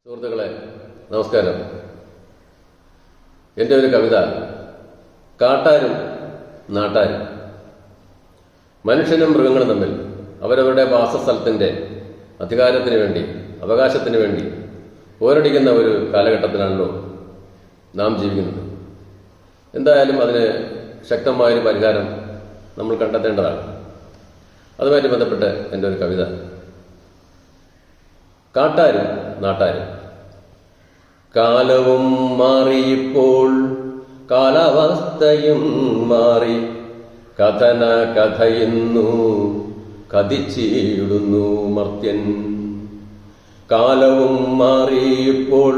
സുഹൃത്തുക്കളെ നമസ്കാരം. എൻ്റെ ഒരു കവിത കാട്ടാരും നാട്ടാരും. മനുഷ്യനും മൃഗങ്ങളും തമ്മിൽ അവരവരുടെ വാസസ്ഥലത്തിൻ്റെ അധികാരത്തിന് വേണ്ടി, അവകാശത്തിന് വേണ്ടി പോരടിക്കുന്ന ഒരു കാലഘട്ടത്തിലാണല്ലോ നാം ജീവിക്കുന്നത്. എന്തായാലും അതിന് ശക്തമായൊരു പരിഹാരം നമ്മൾ കണ്ടെത്തേണ്ടതാണ്. അതുമായിട്ട് ബന്ധപ്പെട്ട് എൻ്റെ ഒരു കവിത കാട്ടാരും നാട്ടാരും. കാലവും മാറിയിപ്പോൾ, കാലാവസ്ഥയും മാറി, കഥന കഥയുന്നു, കഥിച്ചിടുന്നു മർത്യൻ. കാലവും മാറിയിപ്പോൾ,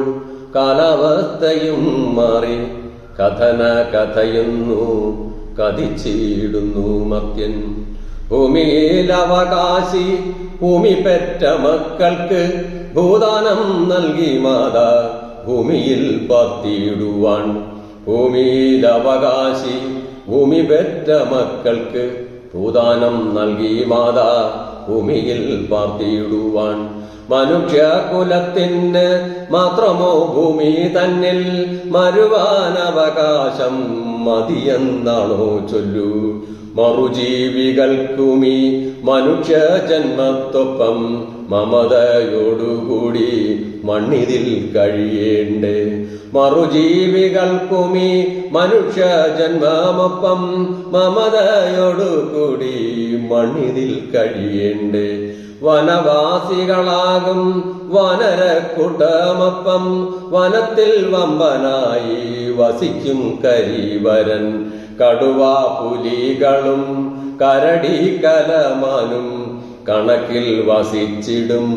കാലാവസ്ഥയും മാറി, കഥന കഥയുന്നു, കഥിച്ചിടുന്നു മർത്യൻ. ഭൂമിയിൽ അവകാശി, ഭൂമി പെറ്റ മക്കൾക്ക് ഭൂദാനം നൽകി മാതാ ഭൂമിയിൽ പാർത്തിയിടുവാൻ. ഭൂമിയിൽ അവകാശി, ഭൂമി പെറ്റ മക്കൾക്ക് ഭൂദാനം നൽകി മാതാ ഭൂമിയിൽ പാർത്തിയിടുവാൻ. മനുഷ്യകുലത്തിന് മാത്രമോ ഭൂമി തന്നിൽ മരുവാനവകാശം മതിയെന്നാണോ ചൊല്ലു? മറുജീവികൾക്കുമീ മനുഷ്യ ജന്മത്തൊപ്പം മമതയോടുകൂടി മണ്ണിതിൽ കഴിയേണ്ടേ. മറുജീവികൾക്കുമീ മനുഷ്യ ജന്മമൊപ്പം മമതയോടുകൂടി മണ്ണിതിൽ കഴിയേണ്ടേ. വനവാസികളാകും വാനരക്കൂട്ടമൊപ്പം വനത്തിൽ വമ്പനായി വസിക്കും കരീവരൻ. കടുവാ പുലികളും കരടി കലമാനും കണക്കിൽ വസിച്ചിടും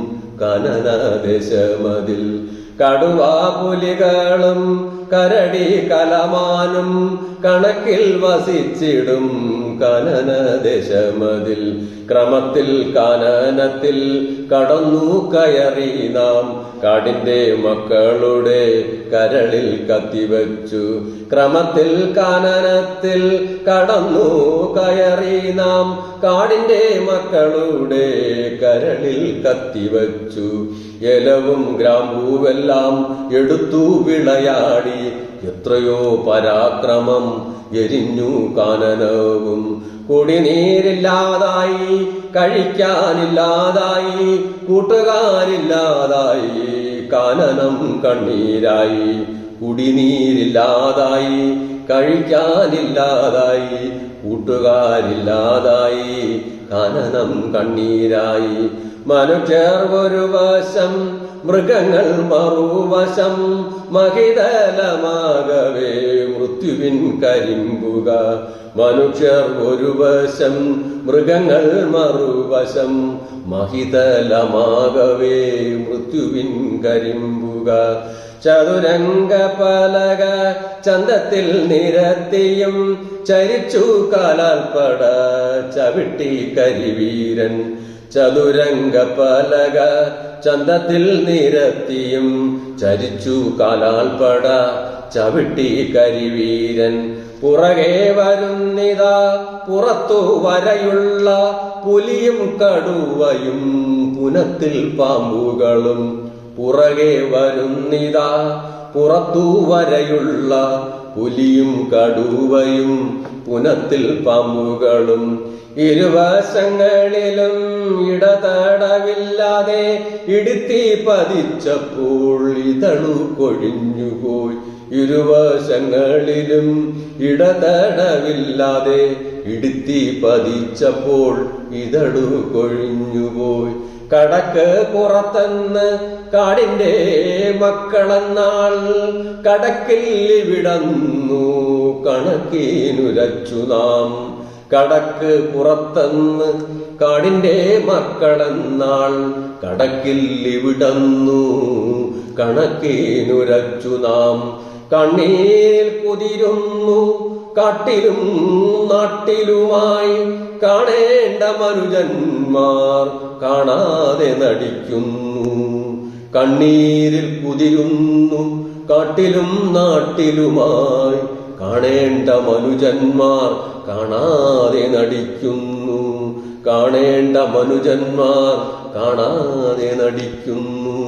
കനനദേശമതിൽ. കടുവാ പുലികളും കരടി കലമാനും കണക്കിൽ വസിച്ചിടും കനനദേശമതിൽ. ക്രമത്തിൽ കാനനത്തിൽ കടന്നു കയറി നാം കാടിന്റെ മക്കളുടെ കരളിൽ കത്തിവച്ചു. ക്രമത്തിൽ കാനനത്തിൽ കടന്നു കയറി നാം കാടിന്റെ മക്കളുടെ കരളിൽ കത്തിവച്ചു. എലവും ഗ്രാമ്പൂവെല്ലാം എടുത്തു വിളയാടി എത്രയോ പരാക്രമം എരിഞ്ഞു കാനനവും. കുടിനീരില്ലാതായി, കഴിക്കാനില്ലാതായി, കൂട്ടുകാരില്ലാതായി, കാനനം കണ്ണീരായി. കുടിനീരില്ലാതായി, കഴിക്കാനില്ലാതായി, കൂട്ടുകാരില്ലാതായി, കാനനം കണ്ണീരായി. മനുഷ്യർ ഒരു വശം, മൃഗങ്ങൾ മറുവശം, മഹിതലമാകവേ മൃത്യുവിൻ കരിമ്പുക. മനുഷ്യർ ഒരു വശം, മൃഗങ്ങൾ മറുവശം, മഹിതലമാകവേ മൃത്യുവിൻ കരിമ്പുക. ചതുരംഗ പലക ചന്തത്തിൽ നിരത്തിയും ചരിച്ചു കാലാൽപ്പട ചവിട്ടി കരിവീരൻ. ചതുരംഗ പലക ചന്തത്തിൽ നിരത്തിയും ചരിച്ചു കാലാൽപ്പട ചവിട്ടി കരിവീരൻ. പുറകെ വരുന്നിതാ പുറത്തു വരയുള്ള പുലിയും കടുവയും പുനത്തിൽ പാമ്പുകളും. പുറകെ വരുന്നിതാ പുറത്തു വരയുള്ള പുലിയും കടുവയും പുനത്തിൽ പാമ്പുകളും. ഇരുവശങ്ങളിലും ഇടതടവില്ലാതെ ഇടുത്തി പതിച്ചപ്പോൾ ഇതളു കൊഴിഞ്ഞുപോയി. ഇരുവശങ്ങളിലും ഇടതടവില്ലാതെ ഇടുത്തി പതിച്ചപ്പോൾ ഇതളു കൊഴിഞ്ഞുപോയി. കടക്ക് പുറത്തുനിന്ന് കാടിന്റെ മക്കളെന്നാൾ കടക്കിൽ വിടന്നു കണക്കിനുരച്ചു നാം. കടക്ക് പുറത്തുനിന്ന് കാടിന്റെ മക്കളെന്നാൾ കടക്കിൽ വിടന്നു കണക്കിനുരച്ചു നാം. കണ്ണീരിൽ കുതിരുന്നു കാട്ടിലും നാട്ടിലുമായി കാണേണ്ട മനുജന്മാർ കാണാതെ നടിക്കുന്നു. കണ്ണീരിൽ കുതിരുന്നു കാട്ടിലും നാട്ടിലുമായി കാണേണ്ട മനുജന്മാർ കാണാതെ നടിക്കുന്നു. കാണേണ്ട മനുജന്മാർ കാണാതെ നടിക്കുന്നു.